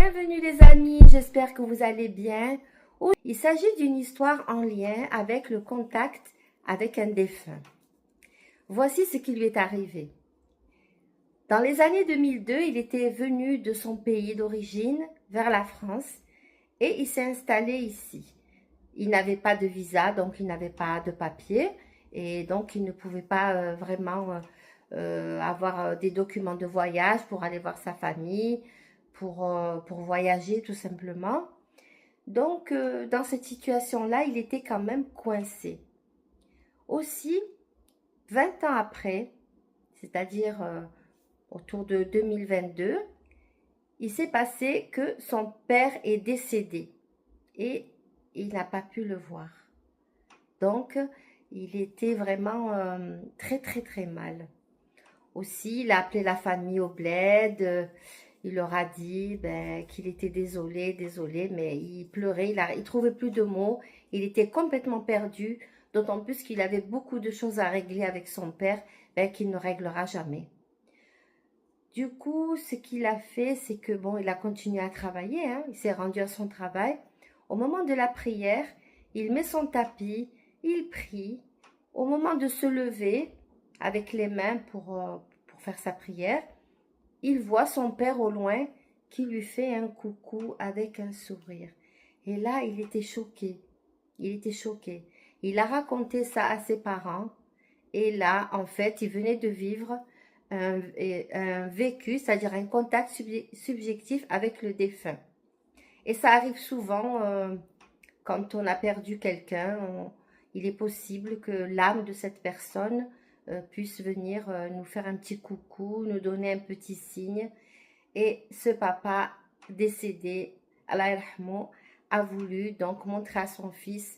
Bienvenue les amis, j'espère que vous allez bien. Il s'agit d'une histoire en lien avec le contact avec un défunt. Voici ce qui lui est arrivé. Dans les années 2002, il était venu de son pays d'origine vers la France et il s'est installé ici. Il n'avait pas de visa, donc il n'avait pas de papier et donc il ne pouvait pas vraiment avoir des documents de voyage pour aller voir sa famille, pour voyager tout simplement. Donc, dans cette situation-là, il était quand même coincé. Aussi, 20 ans après, c'est-à-dire autour de 2022, il s'est passé que son père est décédé et il n'a pas pu le voir. Donc, il était vraiment très, très, très mal. Aussi, il a appelé la famille au bled. Il leur a dit qu'il était désolé, mais il pleurait, il trouvait plus de mots. Il était complètement perdu, d'autant plus qu'il avait beaucoup de choses à régler avec son père qu'il ne réglera jamais. Du coup, ce qu'il a fait, c'est que bon, il a continué à travailler, hein, il s'est rendu à son travail. Au moment de la prière, il met son tapis, il prie. Au moment de se lever, avec les mains pour faire sa prière, il voit son père au loin qui lui fait un coucou avec un sourire. Et là, il était choqué. Il était choqué. Il a raconté ça à ses parents. Et là, en fait, il venait de vivre un vécu, c'est-à-dire un contact subjectif avec le défunt. Et ça arrive souvent quand on a perdu quelqu'un. Il est possible que l'âme de cette personne puisse venir nous faire un petit coucou, nous donner un petit signe. Et ce papa décédé, Allah yarhamou, a voulu donc montrer à son fils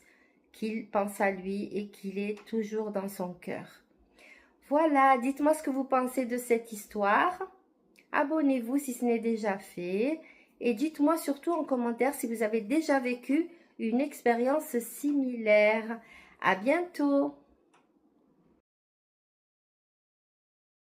qu'il pense à lui et qu'il est toujours dans son cœur. Voilà, dites-moi ce que vous pensez de cette histoire. Abonnez-vous si ce n'est déjà fait. Et dites-moi surtout en commentaire si vous avez déjà vécu une expérience similaire. À bientôt!